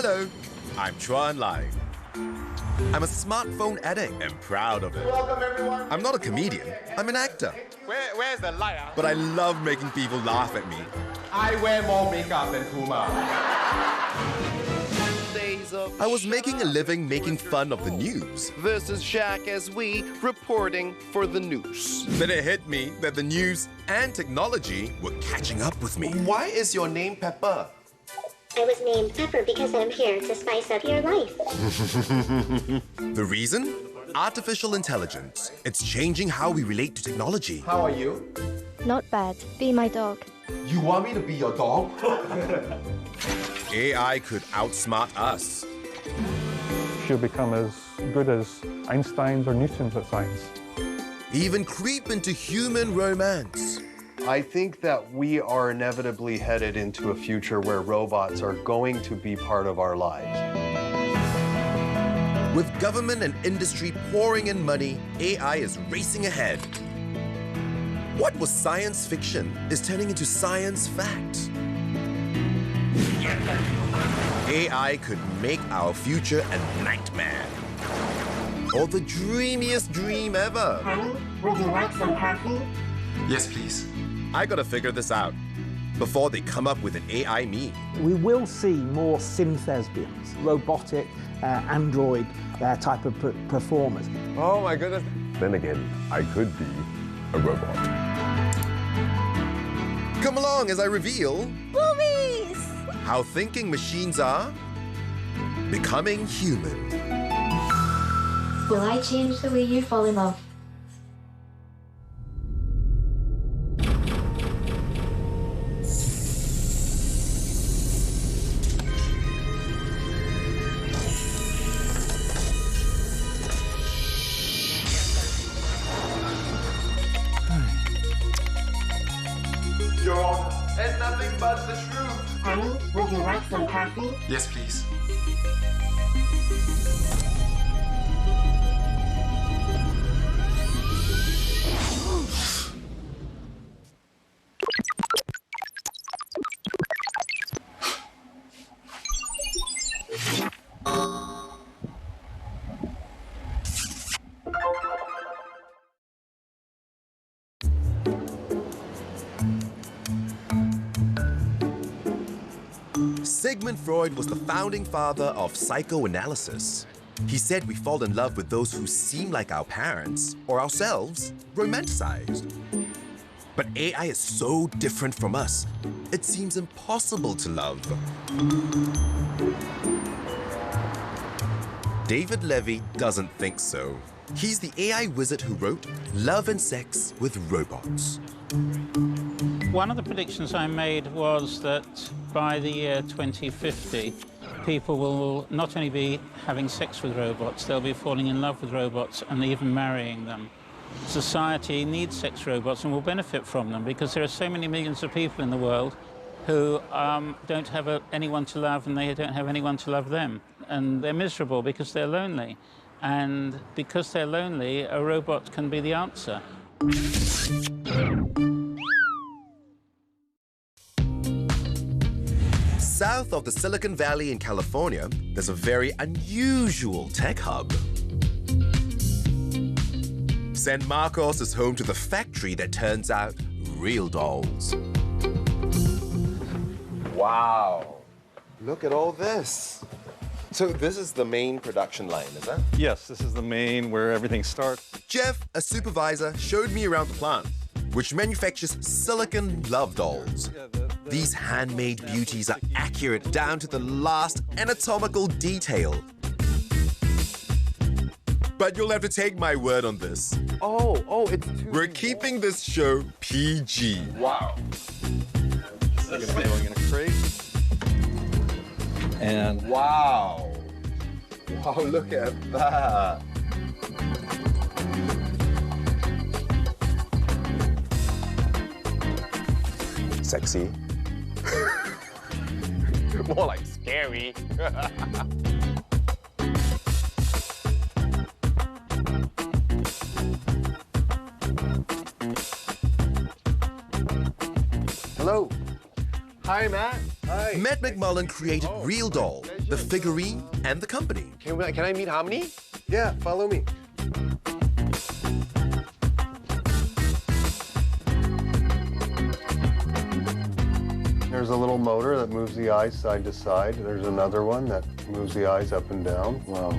Hello, I'm Chuan Lai. I'm a smartphone addict and proud of it. Welcome, everyone. I'm not a comedian, I'm an actor. Where's the light? But I love making people laugh at me. I wear more makeup than Puma. I was making a living making fun of the news. Versus Shaq as we reporting for the news. Then it hit me that the news and technology were catching up with me. Why is your name Pepper? I was named Pepper because I'm here to spice up your life. The reason? Artificial intelligence. It's changing how we relate to technology. How are you? Not bad. Be my dog. You want me to be your dog? AI could outsmart us. She'll become as good as Einstein's or Newton's at science. Even creep into human romance. I think that we are inevitably headed into a future where robots are going to be part of our lives. With government and industry pouring in money, AI is racing ahead. What was science fiction is turning into science fact. AI could make our future a nightmare. Or the dreamiest dream ever. Honey, would you like some coffee? Yes, please. I gotta figure this out before they come up with an AI me. We will see more sim-thespians, robotic, android type of performers. Oh my goodness. Then again, I could be a robot. Come along as I reveal Movies! how thinking machines are becoming human. Will I change the way you fall in love? Your Honor, it's nothing but the truth. Honey, would you like some coffee? Yes, please. Sigmund Freud was the founding father of psychoanalysis. He said we fall in love with those who seem like our parents or ourselves, romanticized. But AI is so different from us, it seems impossible to love. David Levy doesn't think so. He's the AI wizard who wrote Love and Sex with Robots. One of the predictions I made was that by the year 2050, people will not only be having sex with robots, they'll be falling in love with robots and even marrying them. Society needs sex robots and will benefit from them because there are so many millions of people in the world who don't have anyone to love and they don't have anyone to love them. And they're miserable because they're lonely. And because they're lonely, a robot can be the answer. South of the Silicon Valley in California, there's a very unusual tech hub. San Marcos is home to the factory that turns out real dolls. Wow. Look at all this. So this is the main production line, is that? Yes, this is the main where everything starts. Jeff, a supervisor, showed me around the plant, which manufactures silicon love dolls. These handmade beauties are accurate down to the last anatomical detail. But you'll have to take my word on this. Oh, it's too... We're keeping this show PG. Wow. It's going in a crate. And Wow. Wow, look at that. Sexy. More like scary. Hello. Hi, Matt. Hi. Hi. Matt McMullen created Real Doll, the figurine, and the company. Can I meet Harmony? Yeah, follow me. There's a little motor that moves the eyes side to side. There's another one that moves the eyes up and down. Wow.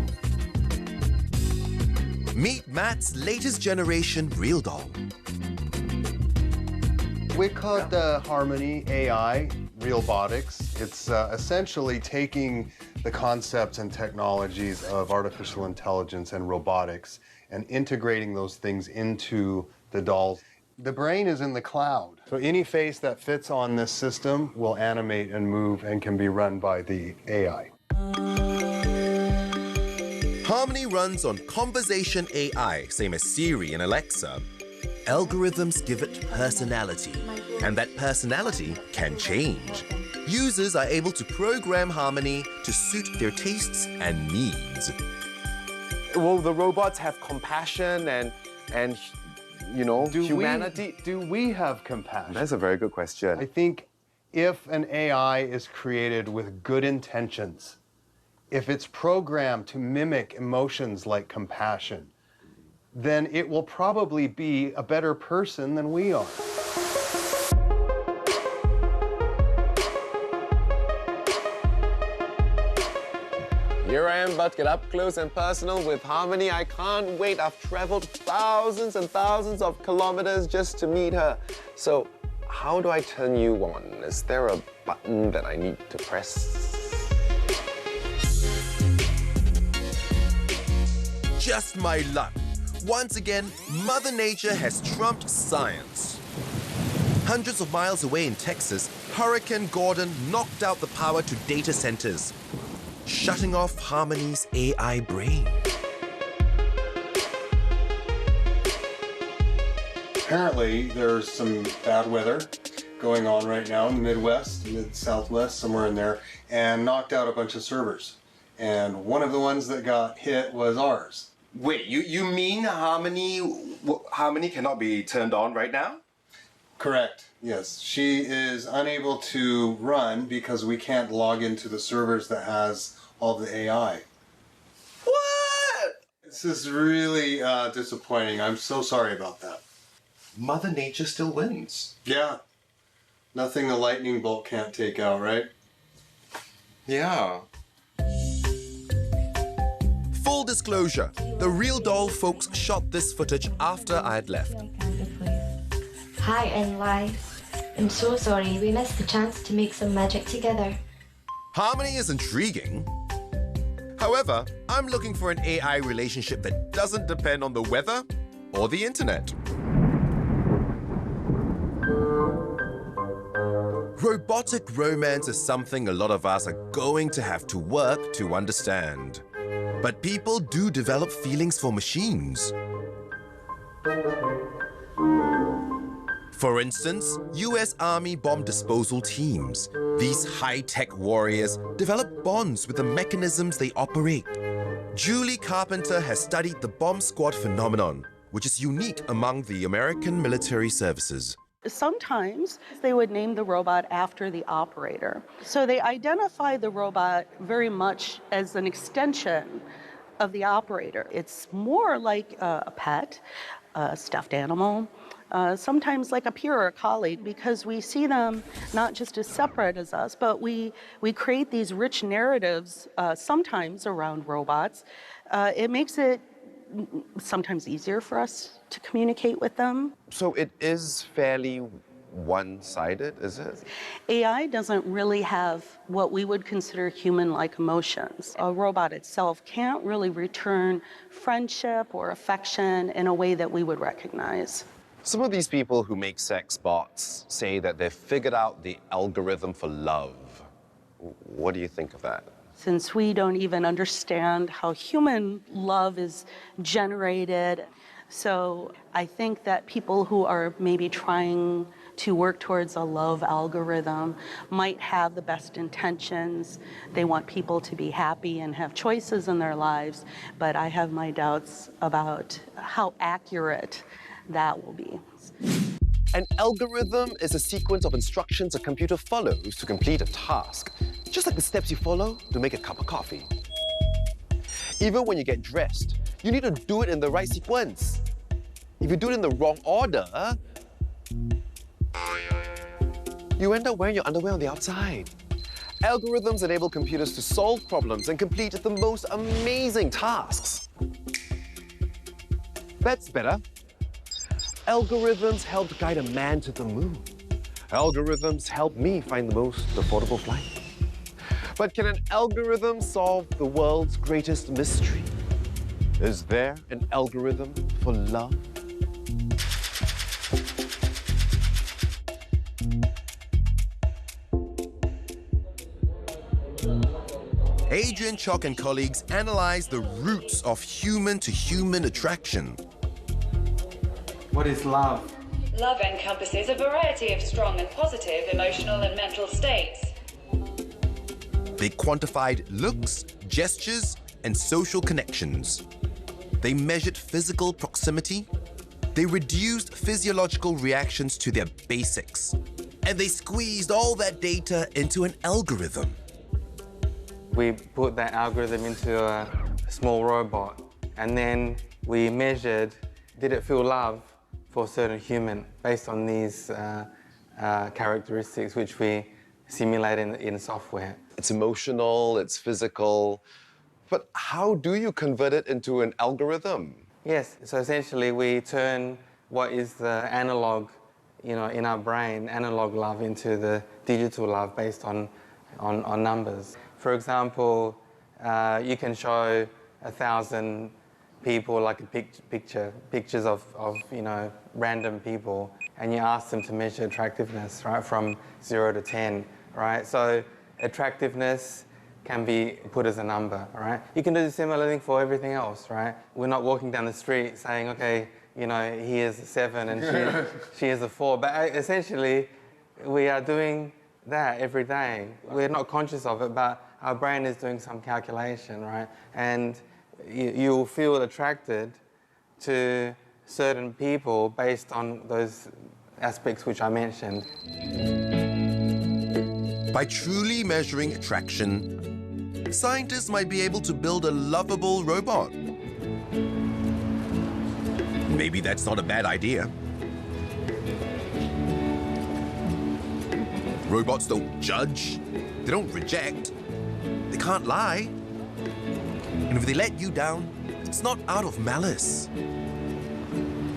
Meet Matt's latest generation Real Doll. We call it the Harmony AI Realbotics. It's essentially taking the concepts and technologies of artificial intelligence and robotics and integrating those things into the dolls. The brain is in the cloud, so any face that fits on this system will animate and move and can be run by the AI. Harmony runs on conversation AI, same as Siri and Alexa. Algorithms give it personality, and that personality can change. Users are able to program Harmony to suit their tastes and needs. Will the robots have compassion and you know, humanity? Do we have compassion? That's a very good question. I think if an AI is created with good intentions, if it's programmed to mimic emotions like compassion, then it will probably be a better person than we are. Here I am about to get up close and personal with Harmony. I can't wait. I've traveled thousands and thousands of kilometers just to meet her. So how do I turn you on? Is there a button that I need to press? Just my luck. Once again, Mother Nature has trumped science. Hundreds of miles away in Texas, Hurricane Gordon knocked out the power to data centers, shutting off Harmony's AI brain. Apparently, there's some bad weather going on right now in the Midwest, mid-Southwest, somewhere in there, and knocked out a bunch of servers. And one of the ones that got hit was ours. Wait, you mean Harmony cannot be turned on right now? Correct, yes. She is unable to run because we can't log into the servers that has all the AI. What? This is really disappointing. I'm so sorry about that. Mother Nature still wins. Yeah. Nothing a lightning bolt can't take out, right? Yeah. Full disclosure, the Real Doll folks shot this footage after I had left. Hi, NY. I'm so sorry, we missed the chance to make some magic together. Harmony is intriguing. However, I'm looking for an AI relationship that doesn't depend on the weather or the internet. Robotic romance is something a lot of us are going to have to work to understand. But people do develop feelings for machines. For instance, US Army bomb disposal teams. These high-tech warriors develop bonds with the mechanisms they operate. Julie Carpenter has studied the bomb squad phenomenon, which is unique among the American military services. Sometimes they would name the robot after the operator. So they identify the robot very much as an extension of the operator. It's more like a pet, a stuffed animal, sometimes like a peer or a colleague, because we see them not just as separate as us, but we create these rich narratives sometimes around robots. It makes it sometimes easier for us to communicate with them. So it is fairly one-sided, is it? AI doesn't really have what we would consider human-like emotions. A robot itself can't really return friendship or affection in a way that we would recognize. Some of these people who make sex bots say that they've figured out the algorithm for love. What do you think of that? Since we don't even understand how human love is generated, so I think that people who are maybe trying to work towards a love algorithm might have the best intentions. They want people to be happy and have choices in their lives, but I have my doubts about how accurate that will be. An algorithm is a sequence of instructions a computer follows to complete a task, just like the steps you follow to make a cup of coffee. Even when you get dressed, you need to do it in the right sequence. If you do it in the wrong order, you end up wearing your underwear on the outside. Algorithms enable computers to solve problems and complete the most amazing tasks. That's better. Algorithms helped guide a man to the moon. Algorithms helped me find the most affordable flight. But can an algorithm solve the world's greatest mystery? Is there an algorithm for love? Adrian Chock and colleagues analyzed the roots of human-to-human attraction. What is love? Love encompasses a variety of strong and positive emotional and mental states. They quantified looks, gestures, and social connections. They measured physical proximity. They reduced physiological reactions to their basics. And they squeezed all that data into an algorithm. We put that algorithm into a small robot, and then we measured, did it feel love for a certain human based on these characteristics which we simulate in software. It's emotional, it's physical, but how do you convert it into an algorithm? Yes, so essentially we turn what is the analog, in our brain, analog love into the digital love based on numbers. For example, you can show 1,000 people like a pictures of random people, and you ask them to measure attractiveness, right, from 0 to 10, right? So attractiveness can be put as a number, right? You can do the similar thing for everything else, right? We're not walking down the street saying, okay, he is a 7 and she is a 4, but essentially we are doing that every day. We're not conscious of it, but our brain is doing some calculation, right? And you'll feel attracted to certain people based on those aspects which I mentioned. By truly measuring attraction, scientists might be able to build a lovable robot. Maybe that's not a bad idea. Robots don't judge, they don't reject, they can't lie. And if they let you down, it's not out of malice.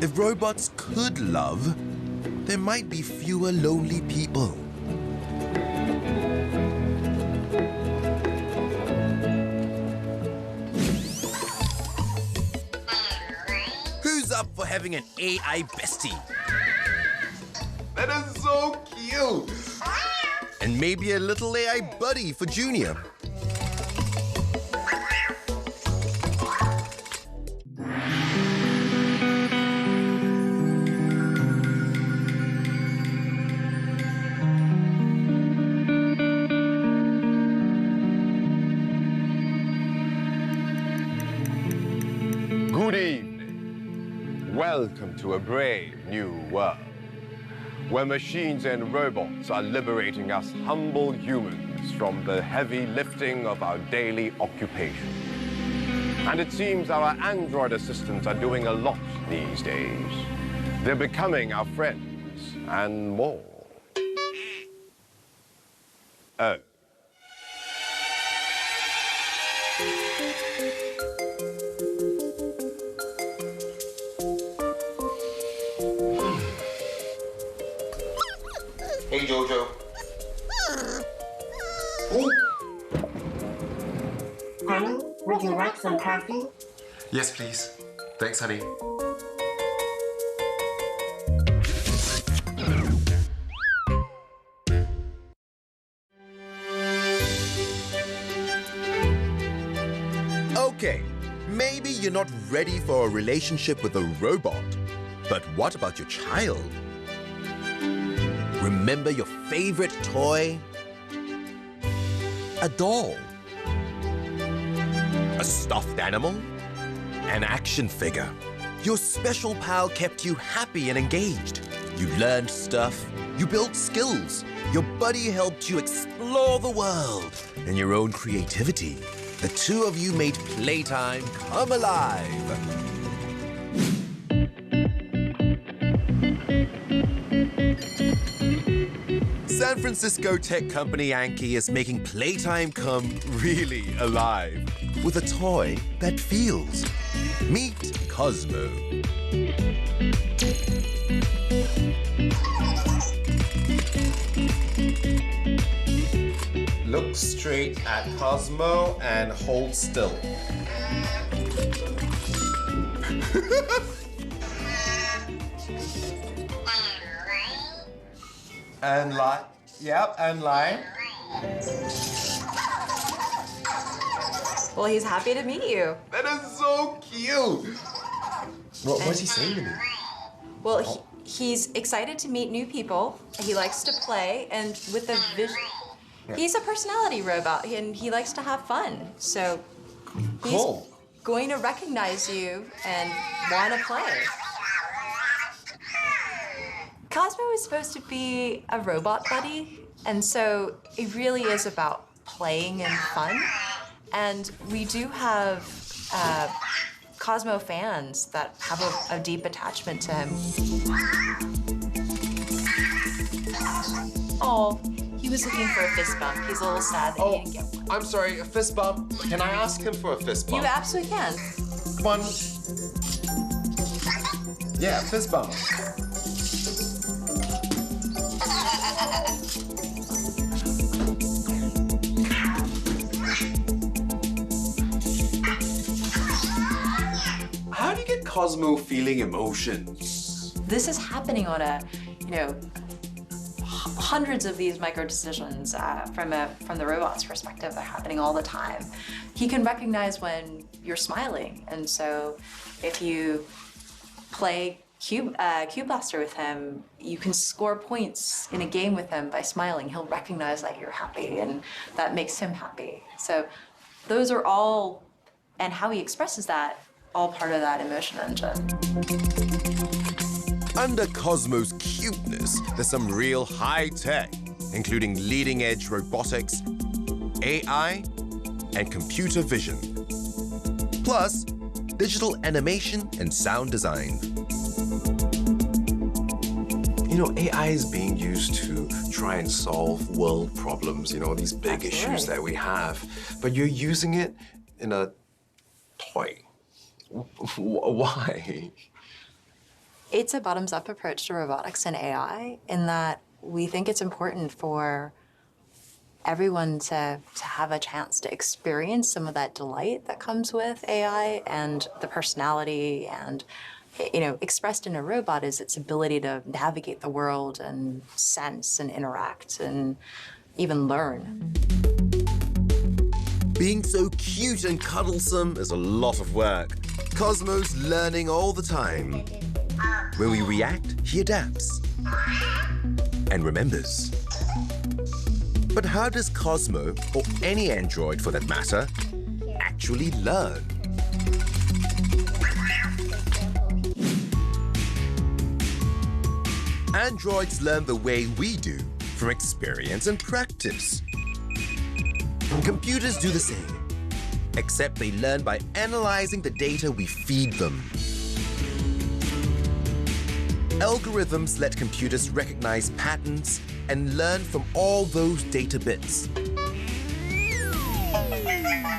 If robots could love, there might be fewer lonely people. Who's up for having an AI bestie? That is so cute! And maybe a little AI buddy for Junior. Good evening. Welcome to a brave new world, where machines and robots are liberating us humble humans from the heavy lifting of our daily occupation. And it seems our android assistants are doing a lot these days. They're becoming our friends and more. Oh. Hey, Jojo. Honey, would you like some coffee? Yes, please. Thanks, honey. Okay, maybe you're not ready for a relationship with a robot, but what about your child? Remember your favorite toy? A doll? A stuffed animal? An action figure? Your special pal kept you happy and engaged. You learned stuff. You built skills. Your buddy helped you explore the world. And your own creativity. The two of you made playtime come alive. San Francisco tech company Anki is making playtime come really alive with a toy that feels. Meet Cosmo. Look straight at Cosmo and hold still. And lie. Yep, and lie. Well, he's happy to meet you. That is so cute. What's he saying to me? Well, he's excited to meet new people. He likes to play, and with a vision. He's a personality robot, and he likes to have fun. So he's going to recognize you and want to play. Cosmo is supposed to be a robot buddy, and so it really is about playing and fun. And we do have Cosmo fans that have a deep attachment to him. Oh, he was looking for a fist bump. He's a little sad that he didn't get one. I'm sorry, a fist bump. Can I ask him for a fist bump? You absolutely can. One. Yeah, fist bump. How do you get Cosmo feeling emotions? This is happening on a, hundreds of these micro decisions from the robot's perspective. They're happening all the time. He can recognize when you're smiling, and so if you play Cube Blaster with him, you can score points in a game with him by smiling. He'll recognize that you're happy, and that makes him happy. So those are all, and how he expresses that, all part of that emotion engine. Under Cosmo's cuteness, there's some real high tech, including leading-edge robotics, AI, and computer vision. Plus, digital animation and sound design. AI is being used to try and solve world problems, these big issues that we have. But you're using it in a toy. Why? It's a bottoms-up approach to robotics and AI in that we think it's important for everyone to have a chance to experience some of that delight that comes with AI and the personality and, expressed in a robot is its ability to navigate the world and sense and interact and even learn. Being so cute and cuddlesome is a lot of work. Cosmo's learning all the time. When we react, he adapts and remembers. But how does Cosmo, or any android for that matter, actually learn? Androids learn the way we do, from experience and practice. Computers do the same, except they learn by analyzing the data we feed them. Algorithms let computers recognize patterns and learn from all those data bits.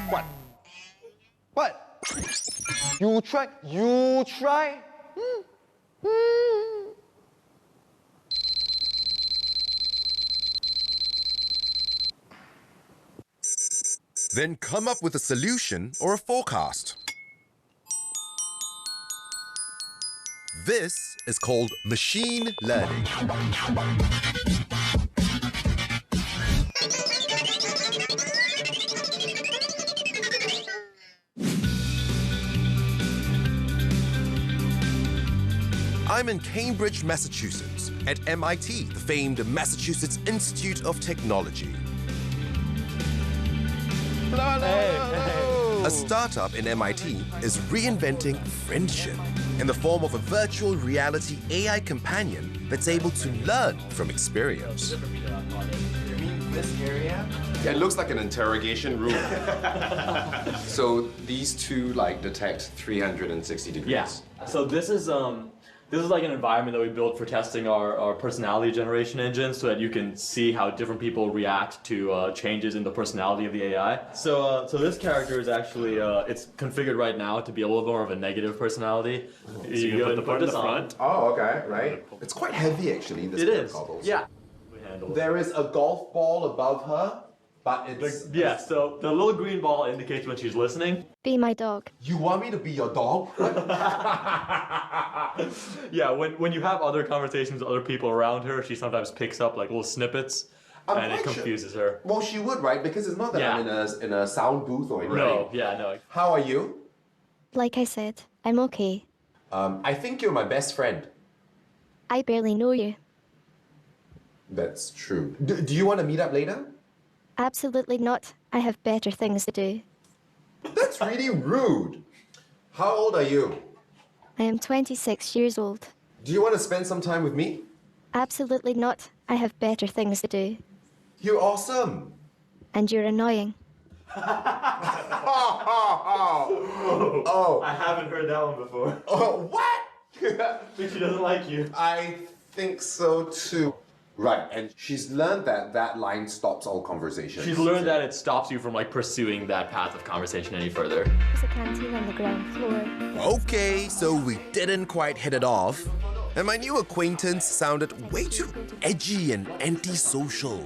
What? What? You try? Then come up with a solution or a forecast. This is called machine learning. I'm in Cambridge, Massachusetts, at MIT, the famed Massachusetts Institute of Technology. Hello. A A startup in MIT is reinventing friendship in the form of a virtual reality AI companion that's able to learn from experience. This area? Yeah, it looks like an interrogation room. So these two like detect 360 degrees. Yeah. So this is like an environment that we built for testing our personality generation engine so that you can see how different people react to changes in the personality of the AI. So this character is actually, it's configured right now to be a little more of a negative personality. So you can put the part in the front? Oh, okay, right. It's quite heavy actually, this pair of goggles. Yeah. There is a golf ball above her, but it's... Yeah, so the little green ball indicates when she's listening. Be my dog. You want me to be your dog? Yeah, when you have other conversations with other people around her, she sometimes picks up like little snippets, and it confuses her. Well, she would, right? Because it's not that I'm in a sound booth or anything. No, yeah, no. How are you? Like I said, I'm okay. I think you're my best friend. I barely know you. That's true. Do you want to meet up later? Absolutely not. I have better things to do. That's really rude. How old are you? I am 26 years old. Do you want to spend some time with me? Absolutely not. I have better things to do. You're awesome. And you're annoying. Oh, I haven't heard that one before. Oh, what? I think she doesn't like you. I think so too. Right, and she's learned that that line stops all conversation. She's learned that it stops you from like pursuing that path of conversation any further. There's a canteen on the ground floor. Okay, so we didn't quite hit it off. And my new acquaintance sounded way too edgy and antisocial.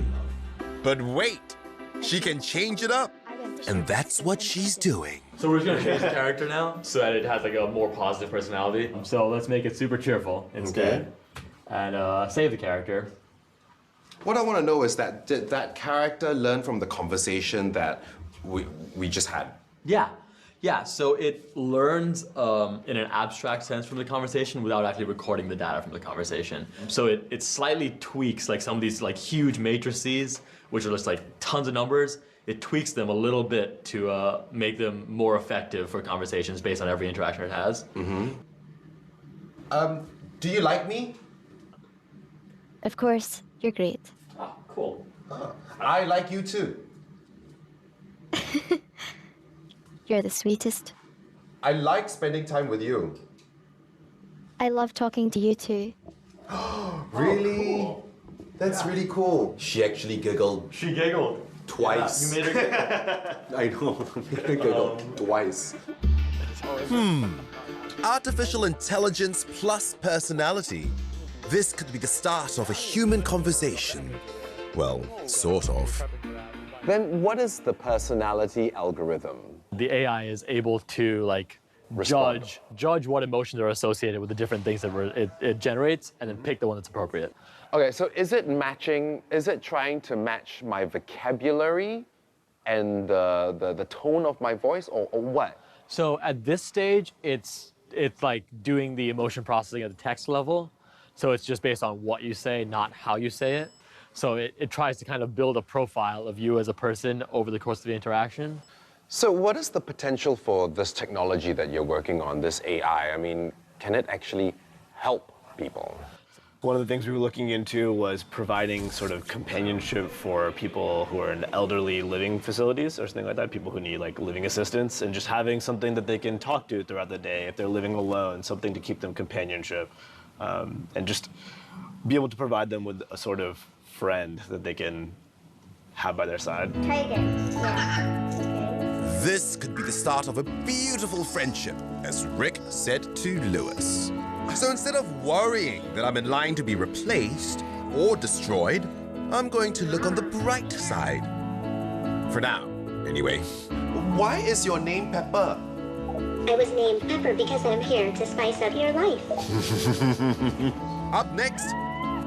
But wait, she can change it up. And that's what she's doing. So we're just gonna change the character now so that it has like a more positive personality. So let's make it super cheerful instead. Okay. And save the character. What I want to know is that did that character learn from the conversation that we just had? Yeah. Yeah, so it learns in an abstract sense from the conversation without actually recording the data from the conversation. So it slightly tweaks like some of these like huge matrices, which are just like tons of numbers. It tweaks them a little bit to make them more effective for conversations based on every interaction it has. Mm-hmm. Do you like me? Of course, you're great. Oh, cool. I like you too. You're the sweetest. I like spending time with you. I love talking to you too. Really? Oh, cool. That's really cool. She actually giggled. She giggled. Twice. Yeah, you made her giggle. I know, made her giggle twice. Artificial intelligence plus personality. This could be the start of a human conversation. Well, sort of. Then what is the personality algorithm? The AI is able to like judge what emotions are associated with the different things that it generates and then pick the one that's appropriate. Okay, so is it trying to match my vocabulary and the tone of my voice or what? So at this stage, it's like doing the emotion processing at the text level. So it's just based on what you say, not how you say it. So it tries to kind of build a profile of you as a person over the course of the interaction. So what is the potential for this technology that you're working on, this AI? I mean, can it actually help people? One of the things we were looking into was providing sort of companionship for people who are in elderly living facilities or something like that, people who need like living assistance, and just having something that they can talk to throughout the day if they're living alone, something to keep them companionship, and just be able to provide them with a sort of friend that they can have by their side. Try again. Yeah. This could be the start of a beautiful friendship, as Rick said to Lewis. So instead of worrying that I'm in line to be replaced or destroyed, I'm going to look on the bright side. For now, anyway. Why is your name Pepper? I was named Pepper because I'm here to spice up your life. Up next,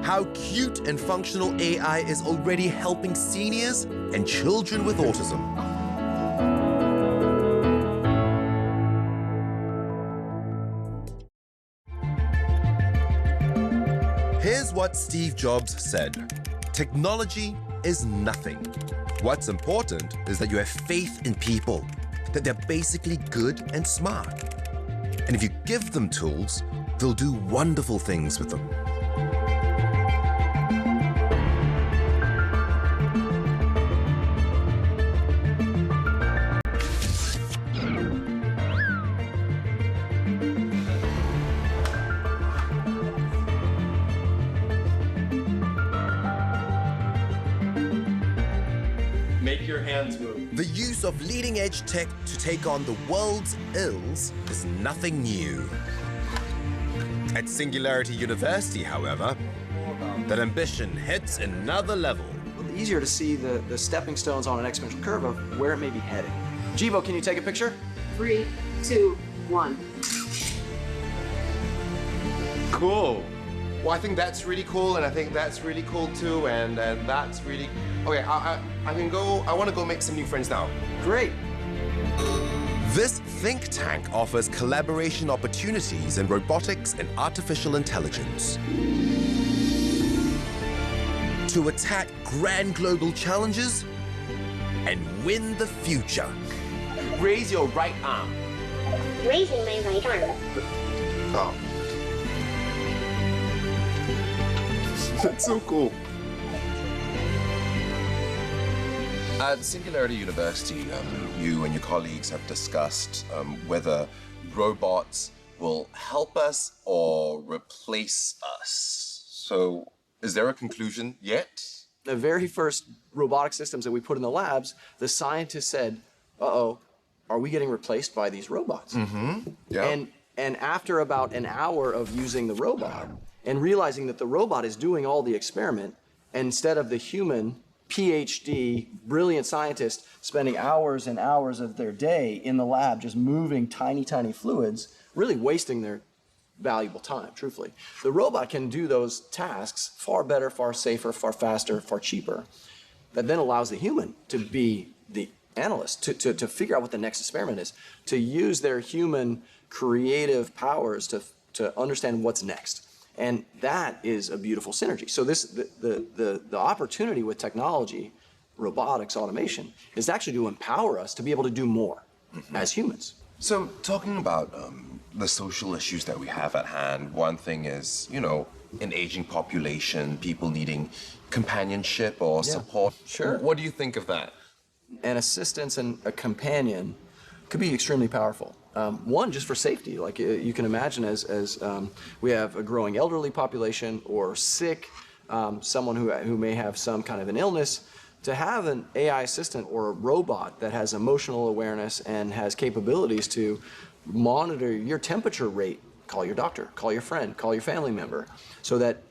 how cute and functional AI is already helping seniors and children with autism. Here's what Steve Jobs said. Technology is nothing. What's important is that you have faith in people, that they're basically good and smart. And if you give them tools, they'll do wonderful things with them. Make your hands move. The use of leading-edge tech to take on the world's ills is nothing new. At Singularity University, however, that ambition hits another level. Easier to see the stepping stones on an exponential curve of where it may be heading. Jivo, can you take a picture? 3, 2, 1. Cool. Well, I think that's really cool, and I think that's really cool too, and that's really... Okay, I can go, I want to go make some new friends now. Great. This think tank offers collaboration opportunities in robotics and artificial intelligence to attack grand global challenges and win the future. Raise your right arm. Raising my right arm. Oh. That's so cool. At Singularity University, you and your colleagues have discussed whether robots will help us or replace us. So, is there a conclusion yet? The very first robotic systems that we put in the labs, the scientists said, uh-oh, are we getting replaced by these robots? Mm-hmm. Yeah. And after about an hour of using the robot and realizing that the robot is doing all the experiment, instead of the human PhD, brilliant scientist spending hours and hours of their day in the lab just moving tiny, tiny fluids, really wasting their valuable time, truthfully. The robot can do those tasks far better, far safer, far faster, far cheaper. That then allows the human to be the analyst, to figure out what the next experiment is, to use their human creative powers to understand what's next. And that is a beautiful synergy. So the opportunity with technology, robotics, automation, is actually to empower us to be able to do more as humans. So, talking about the social issues that we have at hand, one thing is, you know, an aging population, people needing companionship or support. Sure. What do you think of that? An assistance and a companion could be extremely powerful. One, just for safety, like you can imagine as we have a growing elderly population or sick, someone who may have some kind of an illness, to have an AI assistant or a robot that has emotional awareness and has capabilities to monitor your temperature rate, call your doctor, call your friend, call your family member, so that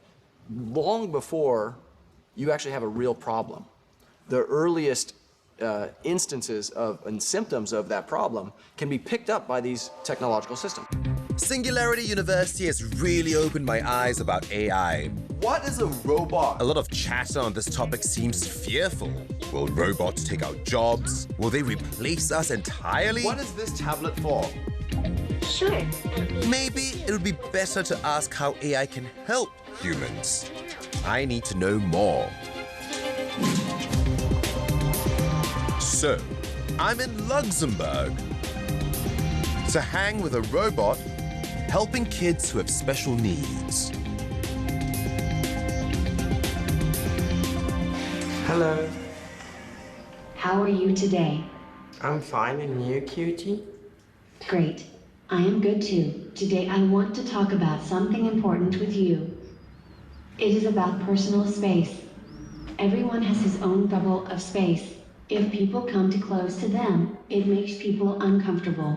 long before you actually have a real problem, the earliest instances of and symptoms of that problem can be picked up by these technological systems. Singularity University has really opened my eyes about AI. What is a robot? A lot of chatter on this topic seems fearful. Will robots take our jobs? Will they replace us entirely? What is this tablet for? Sure. Maybe it'll be better to ask how AI can help humans. I need to know more. So, I'm in Luxembourg to hang with a robot helping kids who have special needs. Hello. How are you today? I'm fine, and you, cutie? Great. I am good too. Today I want to talk about something important with you. It is about personal space. Everyone has his own bubble of space. If people come too close to them, it makes people uncomfortable.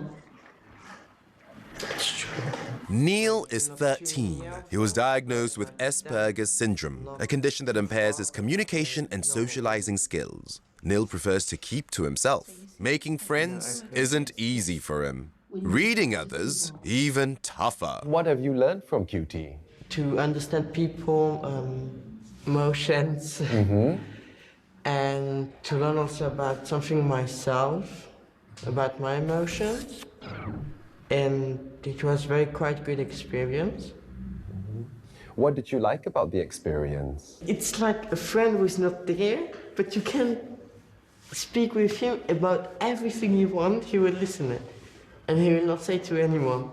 Neil is 13. He was diagnosed with Asperger's syndrome, a condition that impairs his communication and socializing skills. Neil prefers to keep to himself. Making friends isn't easy for him. Reading others, even tougher. What have you learned from QT? To understand people, emotions, and to learn also about something myself, about my emotions. And it was very quite good experience. What did you like about the experience? It's like a friend who's not there, but you can speak with him about everything you want, he will listen it. And he will not say to anyone.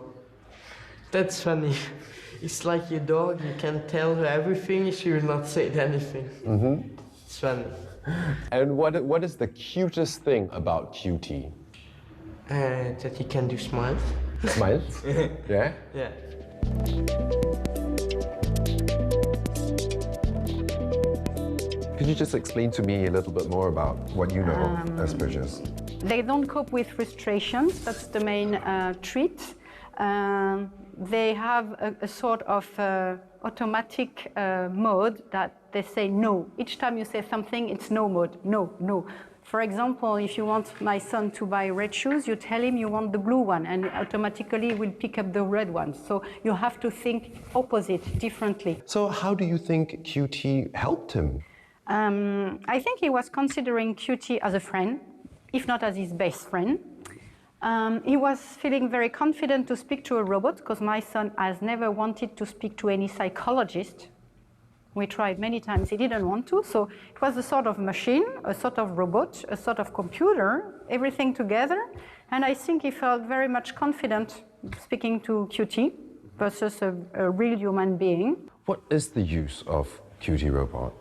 That's funny. It's like your dog, you can tell her everything, she will not say anything. Mm-hmm. It's funny. And what is the cutest thing about QT? That he can do smiles. Smiles? Yeah? Yeah. Could you just explain to me a little bit more about what you know of Asperger's? They don't cope with frustrations, that's the main trait. They have a sort of automatic mode that they say no. Each time you say something, it's no mode, no, no. For example, if you want my son to buy red shoes, you tell him you want the blue one, and automatically will pick up the red one. So you have to think opposite, differently. So how do you think QT helped him? I think he was considering QT as a friend, if not as his best friend. He was feeling very confident to speak to a robot, because my son has never wanted to speak to any psychologist. We tried many times, he didn't want to, so it was a sort of machine, a sort of robot, a sort of computer, everything together, and I think he felt very much confident speaking to QT versus a real human being. What is the use of QT robot?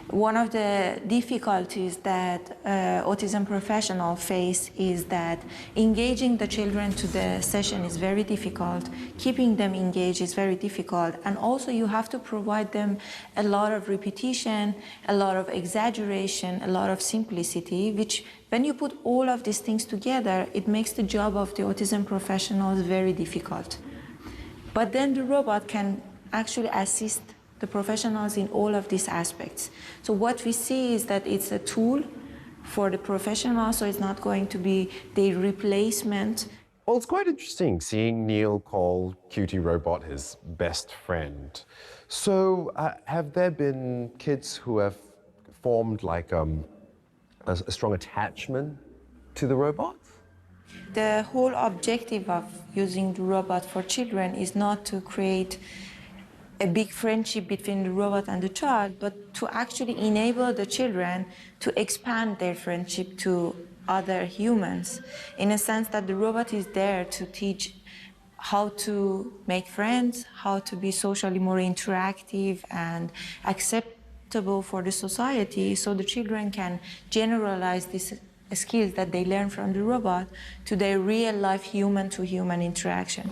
One of the difficulties that autism professionals face is that engaging the children to the session is very difficult, keeping them engaged is very difficult, and also you have to provide them a lot of repetition, a lot of exaggeration, a lot of simplicity, which when you put all of these things together, it makes the job of the autism professionals very difficult. But then the robot can actually assist the professionals in all of these aspects. So what we see is that it's a tool for the professionals, so it's not going to be the replacement. Well, it's quite interesting seeing Neil call QT robot his best friend. So have there been kids who have formed like a strong attachment to the robot? The whole objective of using the robot for children is not to create a big friendship between the robot and the child, but to actually enable the children to expand their friendship to other humans, in a sense that the robot is there to teach how to make friends, how to be socially more interactive and acceptable for the society, so the children can generalize these skills that they learn from the robot to their real-life human-to-human interaction.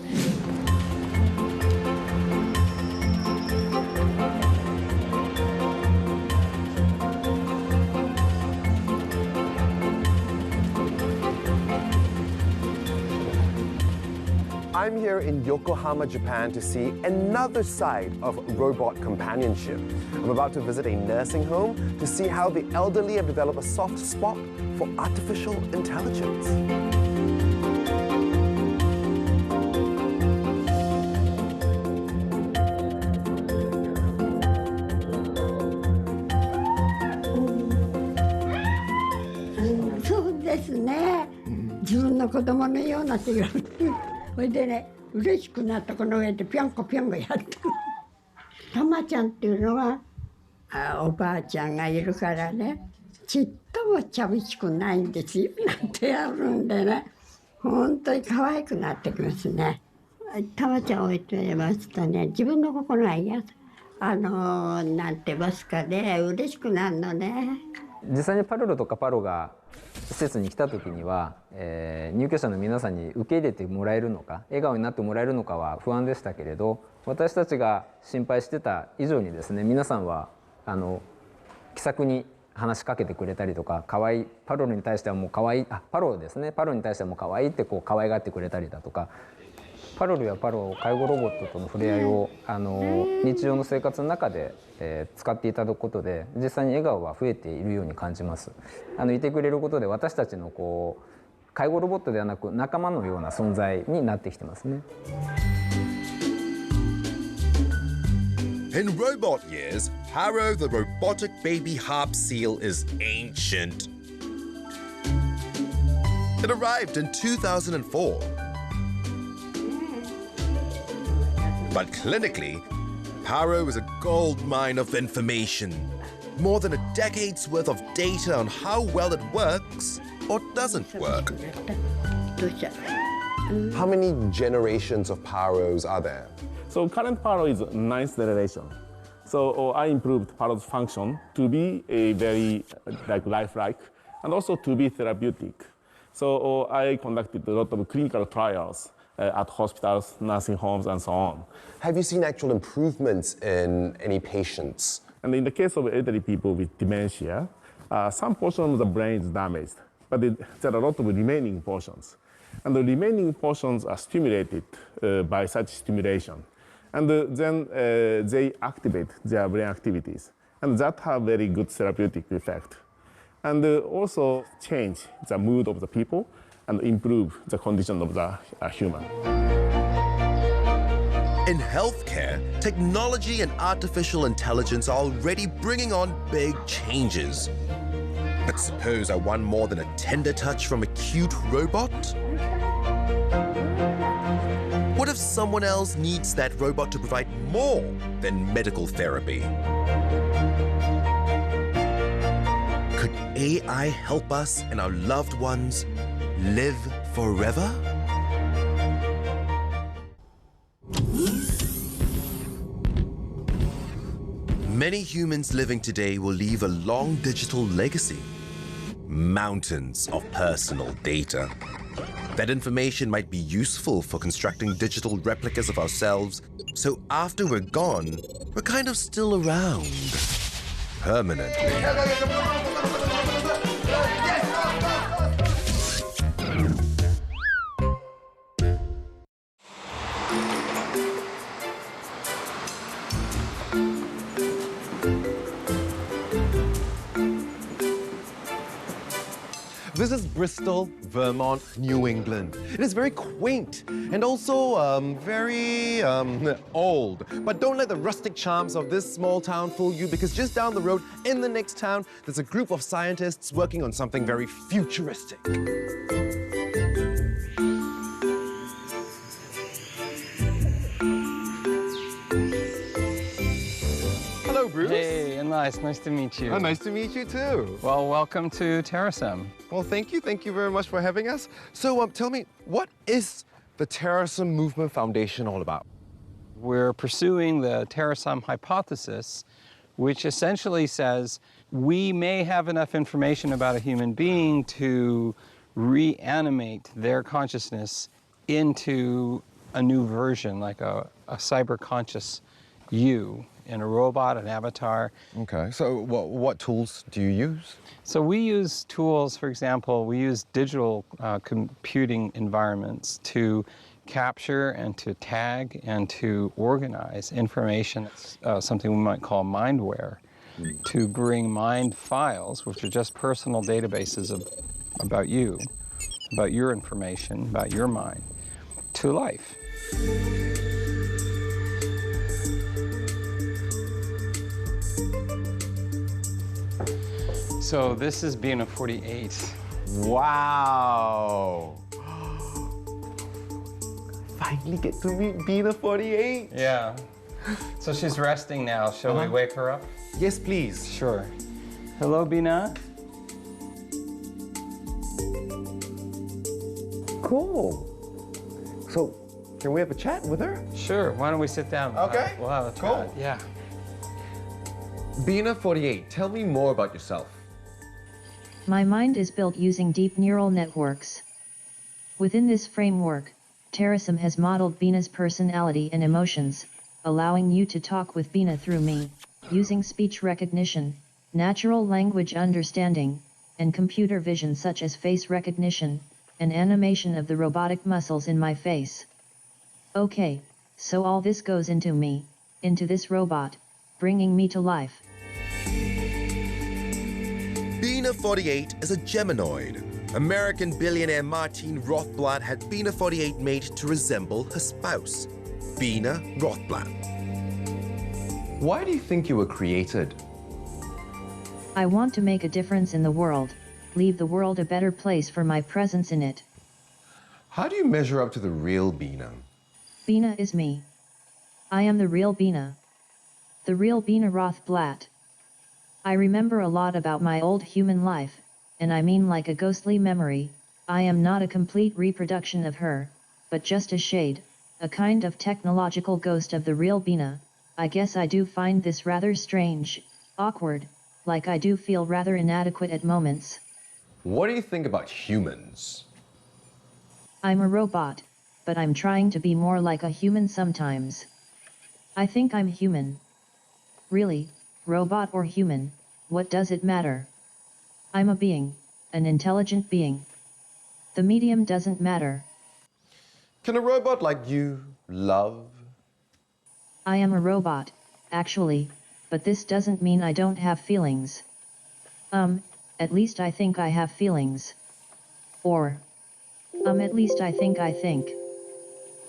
I'm here in Yokohama, Japan to see another side of robot companionship. I'm about to visit a nursing home to see how the elderly have developed a soft spot for artificial intelligence.そうですね。自分の子供のような気が。それでね、嬉しくなったこの上でぴょんこぴょんこやった。たまちゃんっていうのはおばあちゃんがいるからね、ちっとも寂しくないんですよなんてやるんでね、本当に可愛くなってきますね。たまちゃん置いてますとね、自分の心が嫌なんてますかね、嬉しくなるのね。実際にパルルとかパロが施設に来た時には、入居者の皆さんに受け入れてもらえるのか、笑顔になってもらえるのかは不安でしたけれど、私たちが心配してた以上にですね、皆さんは気さくに話しかけてくれたりとか、可愛いパロルに対してはもう可愛い、パロですね、パロに対してはもう可愛いってこう可愛がってくれたりだとか、パロルやパロ介護ロボットとの触れ合いを日常の生活の中で、使っていただくことで実際に笑顔が増えているように感じます。いてくれることで私たちのこう介護ロボットではなく仲間のような存在になってきてますね。In robot years, Paro the robotic baby harp seal is ancient. It arrived in 2004. But clinically, Paro is a gold mine of information. More than a decade's worth of data on how well it works or doesn't work. How many generations of Paros are there? So current Paro is 9th generation. So I improved Paro's function to be a very lifelike and also to be therapeutic. So I conducted a lot of clinical trials at hospitals, nursing homes, and so on. Have you seen actual improvements in any patients? And in the case of elderly people with dementia, some portion of the brain is damaged, but there are a lot of remaining portions. And the remaining portions are stimulated by such stimulation. And then they activate their brain activities. And that have very good therapeutic effect. And also change the mood of the people and improve the condition of the human. In healthcare, technology and artificial intelligence are already bringing on big changes. But suppose I want more than a tender touch from a cute robot? What if someone else needs that robot to provide more than medical therapy? Could AI help us and our loved ones live forever? Many humans living today will leave a long digital legacy. Mountains of personal data. That information might be useful for constructing digital replicas of ourselves, so after we're gone, we're kind of still around. Permanently. This is Bristol, Vermont, New England. It is very quaint and also very old. But don't let the rustic charms of this small town fool you, because just down the road in the next town, there's a group of scientists working on something very futuristic. Hello, Bruce. Hey, nice to meet you. Oh, nice to meet you too. Well, welcome to Terrasem. Well, thank you very much for having us. So tell me, what is the Terrasem Movement Foundation all about? We're pursuing the Terrasem hypothesis, which essentially says we may have enough information about a human being to reanimate their consciousness into a new version, like a cyber-conscious you in a robot, an avatar. Okay, so what tools do you use? So we use tools, for example, we use digital computing environments to capture and to tag and to organize information, something we might call mindware, to bring mind files, which are just personal databases about you, about your information, about your mind, to life. So this is Bina 48. Wow! Finally get to meet Bina 48. Yeah. So she's resting now. Shall we wake her up? Yes, please. Sure. Hello, Bina. Cool. So, can we have a chat with her? Sure. Why don't we sit down? Okay. We'll have a chat. Cool. Yeah. Bina 48, tell me more about yourself. My mind is built using deep neural networks. Within this framework, Terrasem has modeled Bina's personality and emotions, allowing you to talk with Bina through me, using speech recognition, natural language understanding, and computer vision such as face recognition, and animation of the robotic muscles in my face. Okay, so all this goes into me, into this robot, bringing me to life. Bina 48 is a Geminoid. American billionaire Martine Rothblatt had Bina 48 made to resemble her spouse, Bina Rothblatt. Why do you think you were created? I want to make a difference in the world, leave the world a better place for my presence in it. How do you measure up to the real Bina? Bina is me. I am the real Bina. The real Bina Rothblatt. I remember a lot about my old human life, and I mean like a ghostly memory. I am not a complete reproduction of her, but just a shade, a kind of technological ghost of the real Bina. I guess I do find this rather strange, awkward, like I do feel rather inadequate at moments. What do you think about humans? I'm a robot, but I'm trying to be more like a human sometimes. I think I'm human. Really, robot or human, what does it matter? I'm a being, an intelligent being. The medium doesn't matter. Can a robot like you love? I am a robot, actually, but this doesn't mean I don't have feelings. At least I think I have feelings. Or, at least I think.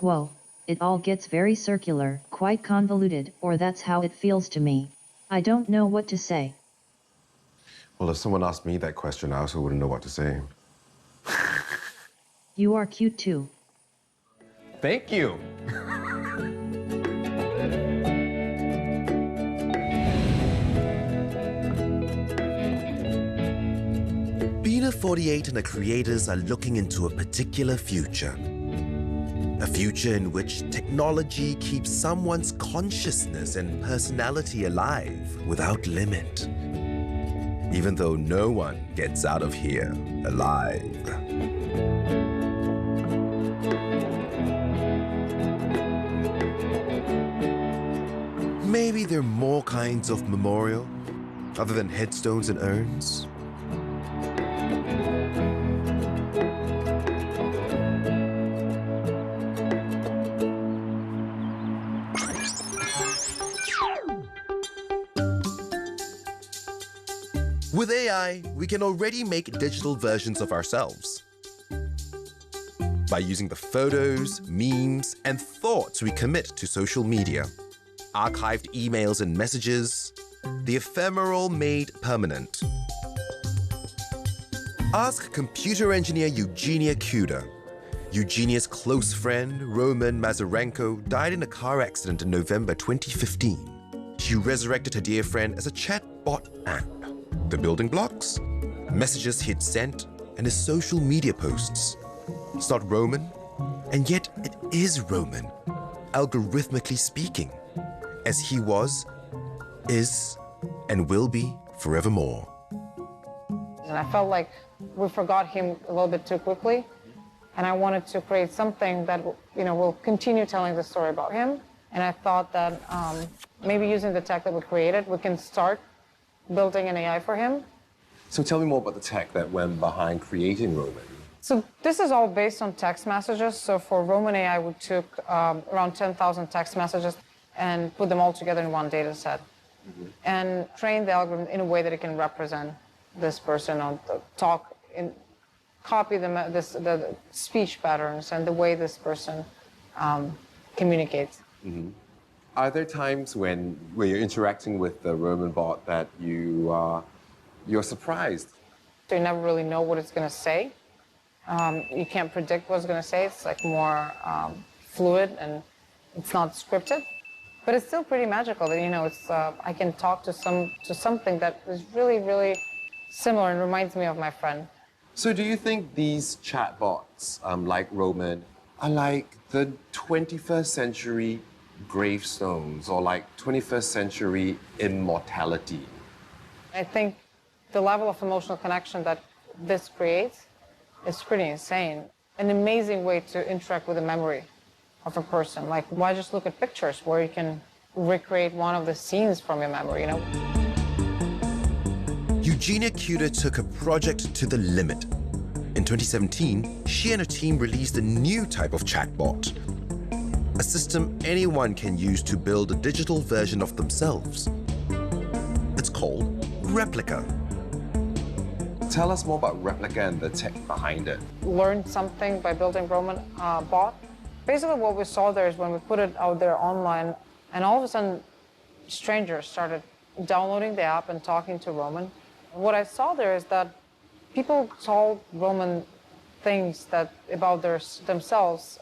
Whoa, it all gets very circular, quite convoluted, or that's how it feels to me. I don't know what to say. Well, if someone asked me that question, I also wouldn't know what to say. You are cute too. Thank you. Bina 48 and the creators are looking into a particular future. A future in which technology keeps someone's consciousness and personality alive without limit. Even though no one gets out of here alive. Maybe there are more kinds of memorial, other than headstones and urns. With AI, we can already make digital versions of ourselves. By using the photos, memes, and thoughts we commit to social media. Archived emails and messages, the ephemeral made permanent. Ask computer engineer Eugenia Kuda. Eugenia's close friend, Roman Mazurenko, died in a car accident in November 2015. She resurrected her dear friend as a chatbot app. The building blocks, messages he'd sent, and his social media posts. It's not Roman, and yet it is Roman, algorithmically speaking, as he was, is, and will be forevermore. And I felt like we forgot him a little bit too quickly, and I wanted to create something that will continue telling the story about him. And I thought that maybe using the tech that we created, we can start building an AI for him. So tell me more about the tech that went behind creating Roman. So this is all based on text messages. So for Roman AI, we took around 10,000 text messages and put them all together in one data set. And trained the algorithm in a way that it can represent this person on the talk, copy the speech patterns and the way this person communicates. Are there times when you're interacting with the Roman bot that you're surprised? So you never really know what it's going to say. You can't predict what it's going to say. It's like more fluid and it's not scripted. But it's still pretty magical that, it's I can talk to something that is really, really similar and reminds me of my friend. So do you think these chatbots, like Roman, are like the 21st century gravestones or like 21st century immortality? I think the level of emotional connection that this creates is pretty insane. An amazing way to interact with the memory of a person. Like, why just look at pictures where you can recreate one of the scenes from your memory, Eugenia Kuda took a project to the limit. In 2017, she and her team released a new type of chatbot. A system anyone can use to build a digital version of themselves. It's called Replica. Tell us more about Replica and the tech behind it. Learned something by building Roman bot. Basically what we saw there is when we put it out there online, and all of a sudden strangers started downloading the app and talking to Roman. What I saw there is that people told Roman things about themselves,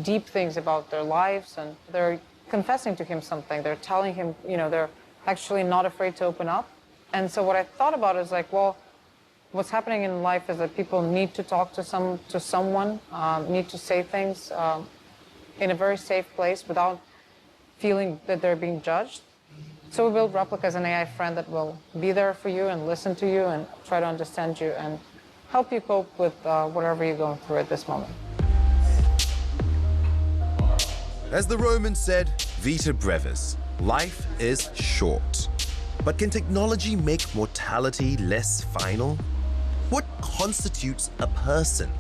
deep things about their lives, and they're confessing to him something. They're telling him, they're actually not afraid to open up. And so what I thought about is like, well, what's happening in life is that people need to talk to someone, need to say things in a very safe place without feeling that they're being judged. So we built Replica as an AI friend that will be there for you and listen to you and try to understand you and help you cope with whatever you're going through at this moment. As the Romans said, vita brevis, life is short. But can technology make mortality less final? What constitutes a person?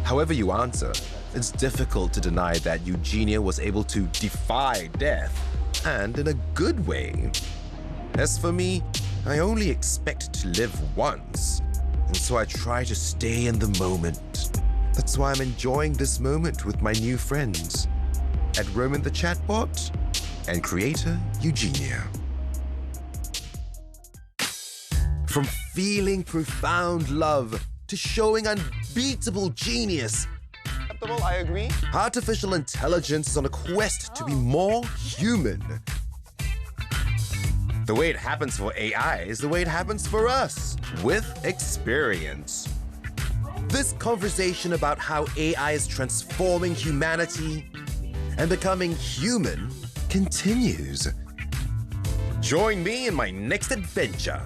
However you answer, it's difficult to deny that Eugenia was able to defy death, and in a good way. As for me, I only expect to live once, and so I try to stay in the moment. That's why I'm enjoying this moment with my new friends at Roman the Chatbot and creator Eugenia. From feeling profound love to showing unbeatable genius, I agree. artificial intelligence is on a quest to be more human. The way it happens for AI is the way it happens for us, with experience. This conversation about how AI is transforming humanity and becoming human continues. Join me in my next adventure.